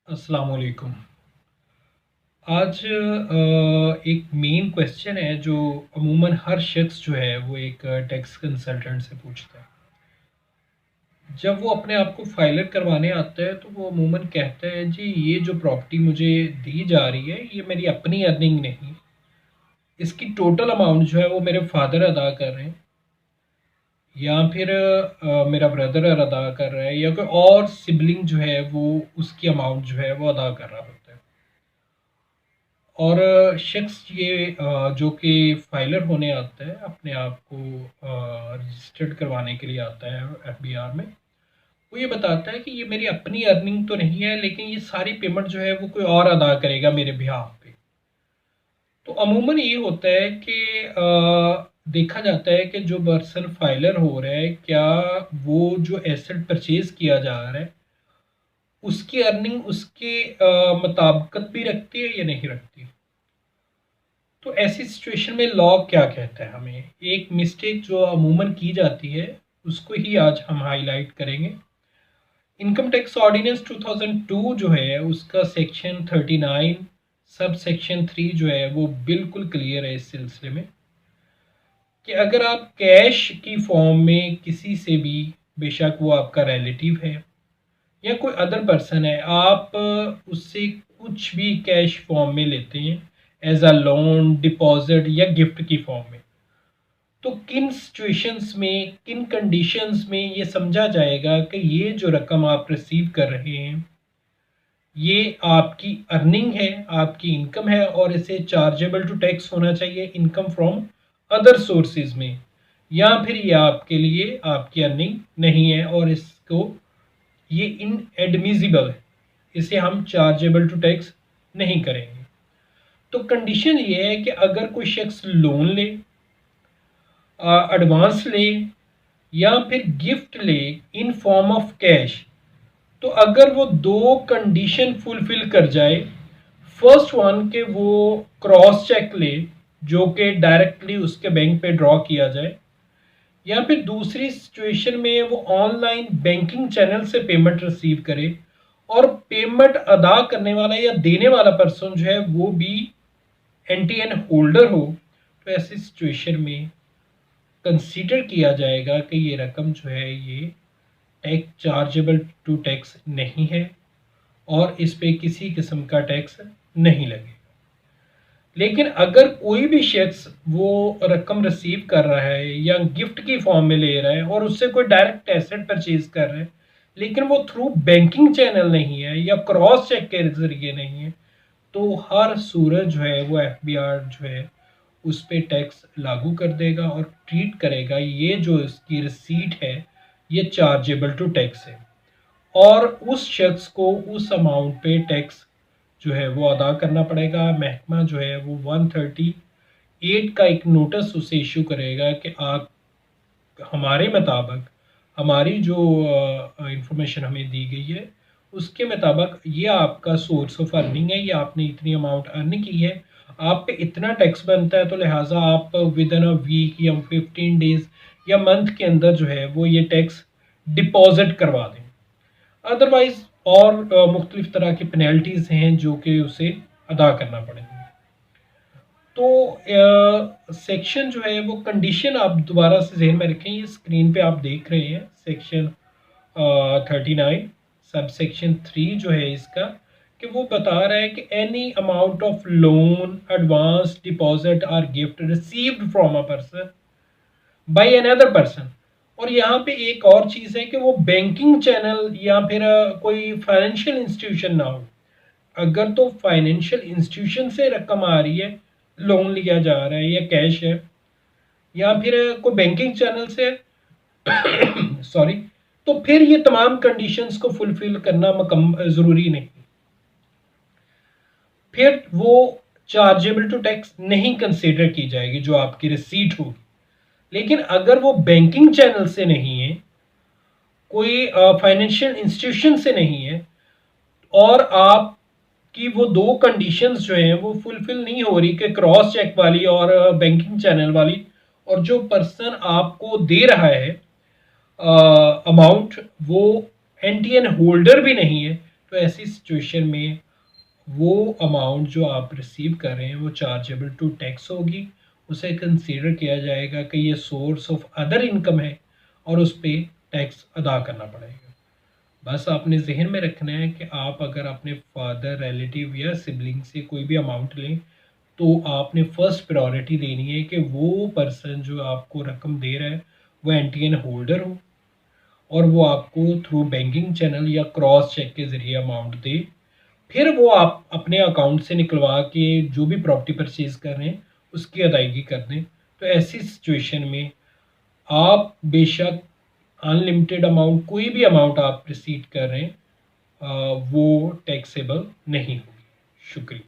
अस्सलाम वालेकुम। आज एक मेन क्वेश्चन है जो अमूमन हर शख्स जो है वो एक टैक्स कंसल्टेंट से पूछता है। जब वो अपने आप को फाइलर करवाने आता है तो वो अमूमन कहता है जी ये जो प्रॉपर्टी मुझे दी जा रही है ये मेरी अपनी अर्निंग नहीं, इसकी टोटल अमाउंट जो है वो मेरे फादर अदा कर रहे हैं या फिर मेरा ब्रदर अदा कर रहा है या कोई और सिबलिंग जो है वो उसकी अमाउंट जो है वो अदा कर रहा होता है। और शख्स ये जो कि फाइलर होने आता है अपने आप को रजिस्टर्ड करवाने के लिए आता है एफबीआर में। वो ये बताता है कि ये मेरी अपनी अर्निंग तो नहीं है लेकिन ये सारी पेमेंट जो है वो कोई और अदा करेगा मेरे बिहाफ पे। तो अमूमन ये होता है कि देखा जाता है कि जो पर्सन फाइलर हो रहा है क्या वो जो एसेट परचेज किया जा रहा है उसकी अर्निंग उसके मुताबिकत भी रखती है या नहीं रखती। तो ऐसी सिचुएशन में लॉ क्या कहता है हमें। एक मिस्टेक जो अमूमन की जाती है उसको ही आज हम हाईलाइट करेंगे। इनकम टैक्स ऑर्डिनेंस 2002 जो है उसका सेक्शन 39 सब सेक्शन 3 जो है वो बिल्कुल क्लियर है इस सिलसिले में कि अगर आप कैश की फॉर्म में किसी से भी, बेशक वो आपका रिलेटिव है या कोई अदर पर्सन है, आप उससे कुछ भी कैश फॉर्म में लेते हैं एज अ लोन, डिपॉजिट या गिफ्ट की फॉर्म में, तो किन सिचुएशंस में, किन कंडीशंस में ये समझा जाएगा कि ये जो रकम आप रिसीव कर रहे हैं ये आपकी अर्निंग है, आपकी इनकम है और इसे चार्जेबल टू टैक्स होना चाहिए इनकम फ्रॉम अदर सोर्सेज में, या फिर ये आपके लिए आपकी अर्निंग नहीं है और इसको ये इनएडमिजिबल है, इसे हम चार्जेबल टू टैक्स नहीं करेंगे। तो कंडीशन ये है कि अगर कोई शख्स लोन ले, एडवांस ले या फिर गिफ्ट ले इन फॉर्म ऑफ कैश, तो अगर वो दो कंडीशन फुलफिल कर जाए, फर्स्ट वन के वो क्रॉस चेक ले जो कि डायरेक्टली उसके बैंक पे ड्रॉ किया जाए, या फिर दूसरी सिचुएशन में वो ऑनलाइन बैंकिंग चैनल से पेमेंट रिसीव करे और पेमेंट अदा करने वाला या देने वाला पर्सन जो है वो भी एनटीएन होल्डर हो, तो ऐसी सिचुएशन में कंसीडर किया जाएगा कि ये रकम जो है ये टैक्स चार्जेबल टू टैक्स नहीं है और इस पे किसी किस्म का टैक्स नहीं लगेगा। लेकिन अगर कोई भी शख्स वो रकम रिसीव कर रहा है या गिफ्ट की फॉर्म में ले रहा है और उससे कोई डायरेक्ट एसेट परचेज कर रहा है लेकिन वो थ्रू बैंकिंग चैनल नहीं है या क्रॉस चेक के जरिए नहीं है, तो हर सूरत जो है वो एफबीआर जो है उस पे टैक्स लागू कर देगा और ट्रीट करेगा ये जो इसकी रिसीट है ये चार्जेबल टू टैक्स है और उस शख्स को उस अमाउंट पे टैक्स जो है वो अदा करना पड़ेगा। महकमा जो है वो 138 का एक नोटिस उसे इशू करेगा कि आप हमारे मुताबिक, हमारी जो इंफॉर्मेशन हमें दी गई है उसके मुताबिक ये आपका सोर्स ऑफ अर्निंग है, ये आपने इतनी अमाउंट अर्न की है, आप पे इतना टैक्स बनता है, तो लिहाजा आप विद इन अ वीक या 15 डेज या मंथ के अंदर जो है वो ये टैक्स डिपॉजिट करवा दें। अदरवाइज और मुख्तलिफ तरह की पेनल्टीज हैं जो कि उसे अदा करना पड़ेगा। तो सेक्शन जो है वो कंडीशन आप दोबारा से जहन में रखें, ये स्क्रीन पे आप देख रहे हैं सेक्शन 39 सब सेक्शन 3 जो है इसका, कि वो बता रहा है कि any amount of loan, advance, deposit और gift received from a person by another person. और यहाँ पे एक और चीज़ है कि वो बैंकिंग चैनल या फिर कोई फाइनेंशियल इंस्टीट्यूशन ना हो। अगर तो फाइनेंशियल इंस्टीट्यूशन से रकम आ रही है, लोन लिया जा रहा है या कैश है या फिर कोई बैंकिंग चैनल से सॉरी, तो फिर ये तमाम कंडीशंस को फुलफिल करना ज़रूरी नहीं, फिर वो चार्जेबल टू टैक्स नहीं कंसीडर की जाएगी जो आपकी रिसीट होगी। लेकिन अगर वो बैंकिंग चैनल से नहीं है, कोई फाइनेंशियल इंस्टीट्यूशन से नहीं है और आप कि वो दो कंडीशंस जो हैं वो फुलफिल नहीं हो रही कि क्रॉस चेक वाली और बैंकिंग चैनल वाली, और जो पर्सन आपको दे रहा है अमाउंट वो एनटीएन होल्डर भी नहीं है, तो ऐसी सिचुएशन में वो अमाउंट जो आप रिसीव कर रहे हैं वो चार्जेबल टू टैक्स होगी। उसे कंसीडर किया जाएगा कि ये सोर्स ऑफ अदर इनकम है और उस पे टैक्स अदा करना पड़ेगा। बस आपने ज़हन में रखना है कि आप अगर अपने फादर, रिलेटिव या सिबलिंग से कोई भी अमाउंट लें, तो आपने फर्स्ट प्रायोरिटी देनी है कि वो पर्सन जो आपको रकम दे रहा है, वो एनटीएन होल्डर हो और वो आपको थ्रू बैंकिंग चैनल या क्रॉस चेक के ज़रिए अमाउंट दे। फिर वो आप अपने अकाउंट से निकलवा के जो भी प्रॉपर्टी परचेज़ कर रहे हैं, उसकी अदायगी कर दें। तो ऐसी सिचुएशन में आप बेशक अनलिमिटेड अमाउंट कोई भी अमाउंट आप रिसीव कर रहे हैं, वो टैक्सेबल नहीं होगी। शुक्रिया।